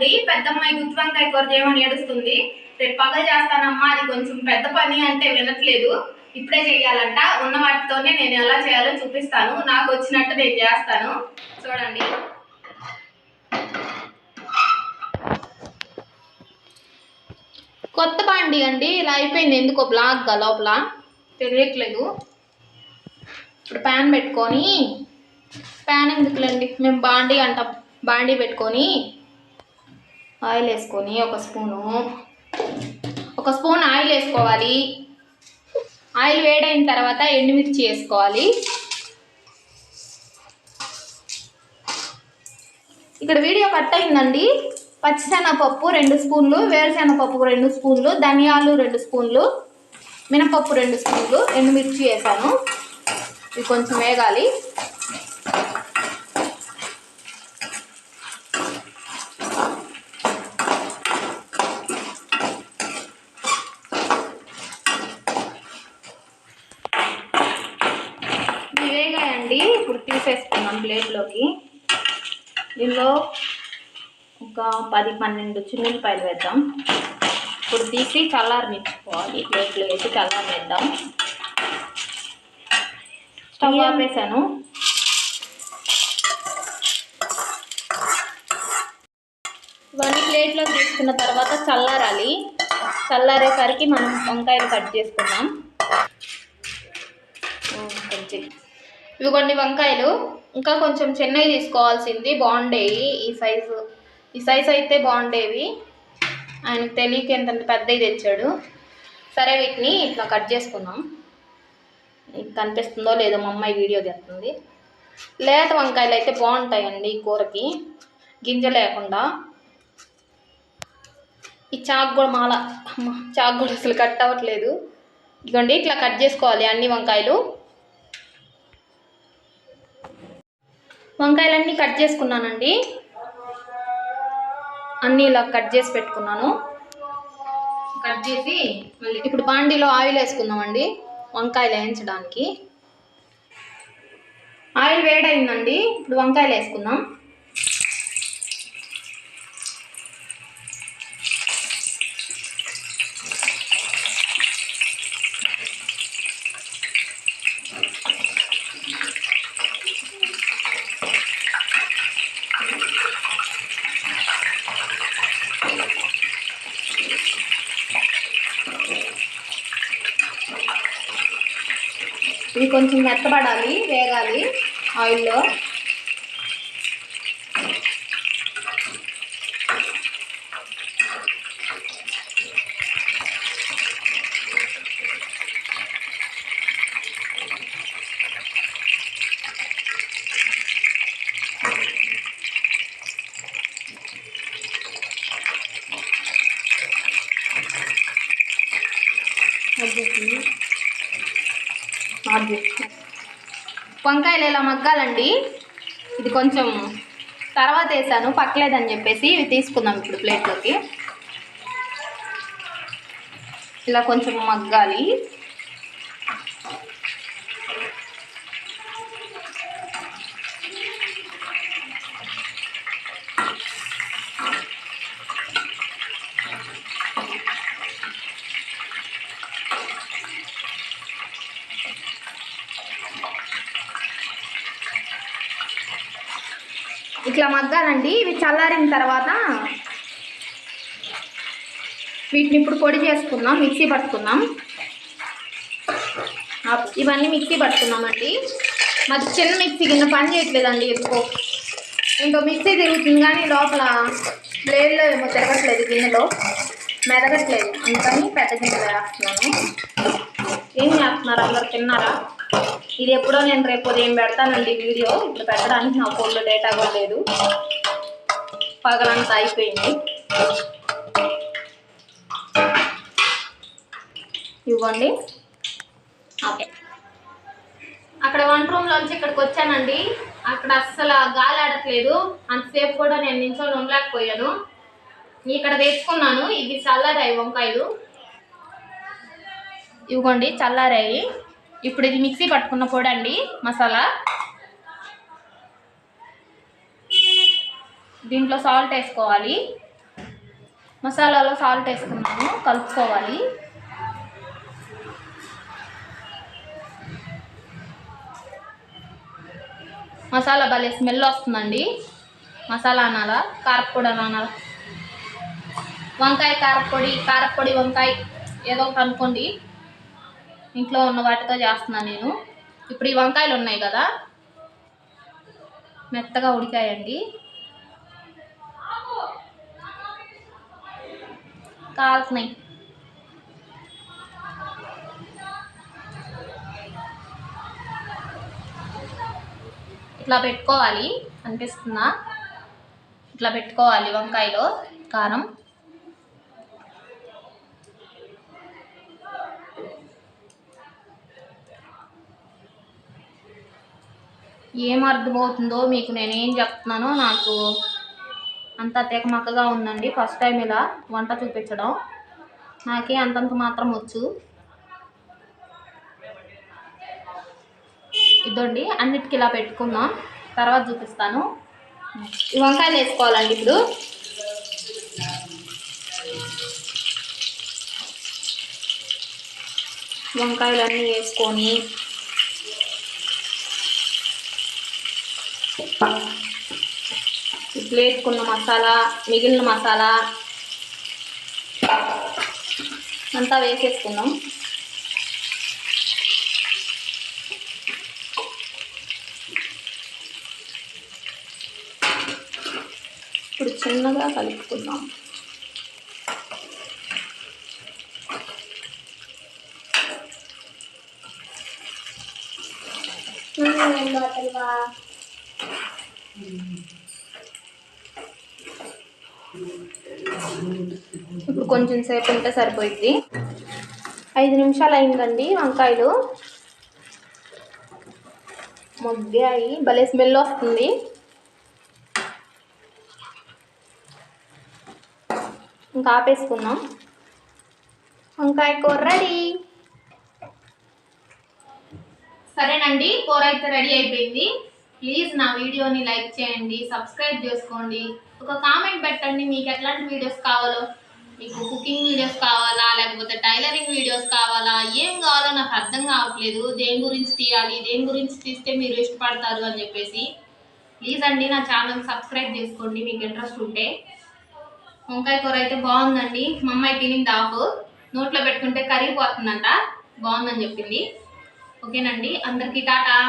అయిందండి. పెద్దమ్మాయి గుత్తి వంకాయ కూర చేయమని ఏడుస్తుంది. రేపు పగలు చేస్తానమ్మా, అది కొంచెం పెద్ద పని అంటే వినట్లేదు. ఇప్పుడే చేయాలంట. ఉన్న వాటితోనే నేను ఎలా చేయాలో చూపిస్తాను. నాకు వచ్చినట్టు నేను చేస్తాను, చూడండి. కొత్త బాండి అండి, ఇలా అయిపోయింది. ఎందుకో బ్లాక్గా లోపల తెలియట్లేదు. ఇప్పుడు ప్యాన్ పెట్టుకొని, ప్యాన్ ఎందుకులేండి, మేము బాండి అంటాం. బాండి పెట్టుకొని ఆయిల్ వేసుకొని ఒక స్పూన్ ఆయిల్ వేసుకోవాలి. ఆయిల్ వేడైన తర్వాత ఎండుమిర్చి వేసుకోవాలి. ఇక్కడ వీడియో కట్ అయిందండి. పచ్చిశనగపప్పు 2 స్పూన్లు, వేరుశనగపప్పు 2 స్పూన్లు, ధనియాలు 2 స్పూన్లు, మినపప్పు 2 స్పూన్లు, ఎండుమిర్చి వేసాను. ఇవి కొంచెం వేగాలి. ఇవి వేగాయండి. ఇప్పుడు తీసేసుకున్నాం ప్లేట్లోకి. దీనిలో ఒక 10-12 చిన్నులపాయలు వేద్దాం. ఇప్పుడు తీసి చల్లారనిచ్చుకోవాలి. ప్లేట్లో వేసి చల్లారనిద్దాం. స్టవ్ ఆపేసాను. ఇవన్నీ ప్లేట్లో తీసుకున్న తర్వాత చల్లారాలి. చల్లారేసరికి మనం వంకాయలు కట్ చేసుకుందాం. ఇవి కొన్ని వంకాయలు, ఇంకా కొంచెం చిన్నవి తీసుకోవాల్సింది, బాగుండేవి. ఈ సైజు అయితే బాగుండేవి. ఆయనకు తెలియక ఎంత పెద్దవి తెచ్చాడు. సరే, వీటిని ఇట్లా కట్ చేసుకుందాం. మీకు కనిపిస్తుందో లేదో, మా అమ్మాయి వీడియో తీస్తుంది. లేత వంకాయలు అయితే బాగుంటాయండి కూరకి, గింజ లేకుండా. ఈ చాకు కూడా అసలు కట్ అవ్వట్లేదు. ఇదిగోండి, ఇట్లా కట్ చేసుకోవాలి అన్ని వంకాయలు. వంకాయలన్నీ కట్ చేసుకున్నానండి. అన్నీ ఇలా కట్ చేసి పెట్టుకున్నాను. కట్ చేసి మళ్ళీ ఇప్పుడు బాండీలో ఆయిల్ వేసుకుందామండి వంకాయలు వేయించడానికి. ఆయిల్ వేడైందండి. ఇప్పుడు వంకాయలు వేసుకుందాం. ఇవి కొంచెం మెత్తబడాలి, వేగాలి ఆయిల్లో. వంకాయలు ఇలా మగ్గాలండి. ఇది కొంచెం తర్వాత వేసాను, పక్కలేదని చెప్పేసి. ఇవి తీసుకుందాం ఇప్పుడు ప్లేట్లోకి. ఇలా కొంచెం మగ్గాలి. ఇట్లా మగ్గాలండి. ఇవి చల్లారిన తర్వాత వీటిని ఇప్పుడు పొడి చేసుకుందాం, మిక్సీ పట్టుకుందాం. ఇవన్నీ మిక్సీ పట్టుకున్నామండి. మరి చిన్న మిక్సీ కింద పని చేయట్లేదండి. ఎక్కువ ఇంకో మిక్సీ తిరుగుతుంది కానీ లోపల బ్లేడ్లో ఏమో తిరగట్లేదు, గిన్నెలో మెదగట్లేదు. అందుకని పెద్ద గిన్నెలో వేస్తున్నాను. ఏం చేస్తున్నారు అందరు, తిన్నారా? ఇది ఎప్పుడో నేను రేపు ఉదయం పెడతానండి వీడియో. ఇప్పుడు పెట్టడానికి నా ఫోన్లో డేటా కూడా లేదు, పగలంతా అయిపోయింది. ఇవ్వండి. ఓకే, అక్కడ వంట రూమ్లోంచి ఇక్కడికి వచ్చానండి. అక్కడ అస్సలు గాలి ఆడట్లేదు. అంతసేపు కూడా నేను నించొని ఉండలేకపోయాను. ఇక్కడ తెచ్చుకున్నాను. ఇది చల్లారాయి వంకాయలు. ఇవ్వండి, చల్లారాయి. ఇప్పుడు ఇది మిక్సీ పట్టుకున్న పొడి అండి, మసాలా. దీంట్లో సాల్ట్ వేసుకోవాలి. మసాలాలో సాల్ట్ వేసుకున్నాను, కలుపుకోవాలి. మసాలా భలే స్మెల్ వస్తుందండి. మసాలా అనాలా, కారపొడి అనాలా, వంకాయ కారపొడి వంకాయ ఏదో ఒకటి అనుకోండి. ఇంట్లో ఉన్న వాటితో చేస్తున్నాను నేను. ఇప్పుడు ఈ వంకాయలు ఉన్నాయి కదా, మెత్తగా ఉడికాయండి. కాల్తున్నాయి. ఇట్లా పెట్టుకోవాలి, అనిపిస్తుందా? ఇట్లా పెట్టుకోవాలి వంకాయలో కారం. ఏం అర్థమవుతుందో మీకు నేనేం చెప్తున్నానో నాకు అంత తెకమక్కగా ఉందండి. ఫస్ట్ టైం ఇలా వంట చూపించడం. నాకే అంతంత మాత్రం వచ్చు. ఇదండి, అన్నిటికీ ఇలా పెట్టుకుందాం, తర్వాత చూపిస్తాను. ఈ వంకాయలు వేసుకోవాలండి. ఇప్పుడు వంకాయలన్నీ వేసుకొని ఇప్పుడు వేసుకున్న మసాలా, మిగిలిన మసాలా అంతా వేసేసుకుందాం. ఇప్పుడు చిన్నగా కలుపుకుందాం. ఇప్పుడు కొంచెం సేపు ఉంటే సరిపోయింది. 5 నిమిషాలు అయిందండి. వంకాయలు మగ్గాయి, భలే స్మెల్ వస్తుంది. ఇంకా ఆపేసుకున్నాం. వంకాయ కూర రెడీ. సరేనండి, కూర అయితే రెడీ అయిపోయింది. ప్లీజ్ నా వీడియోని లైక్ చేయండి, సబ్స్క్రైబ్ చేసుకోండి, ఒక కామెంట్ పెట్టండి మీకు ఎట్లాంటి వీడియోస్ కావాలో. మీకు కుకింగ్ వీడియోస్ కావాలా, లేకపోతే టైలరింగ్ వీడియోస్ కావాలా, ఏం కావాలో నాకు అర్థం కావట్లేదు. దేని గురించి తీయాలి, దేని గురించి తీస్తే మీరు ఇష్టపడతారు అని చెప్పేసి. ప్లీజ్ అండి నా ఛానల్ సబ్స్క్రైబ్ చేసుకోండి మీకు ఇంట్రెస్ట్ ఉంటే. వంకాయ కూర అయితే బాగుందండి. మా అమ్మాయి తినింది ఆఫ్, నోట్లో పెట్టుకుంటే కరిగిపోతుందంట, బాగుందని చెప్పింది. ఓకేనండి, అందరికీ టాటా.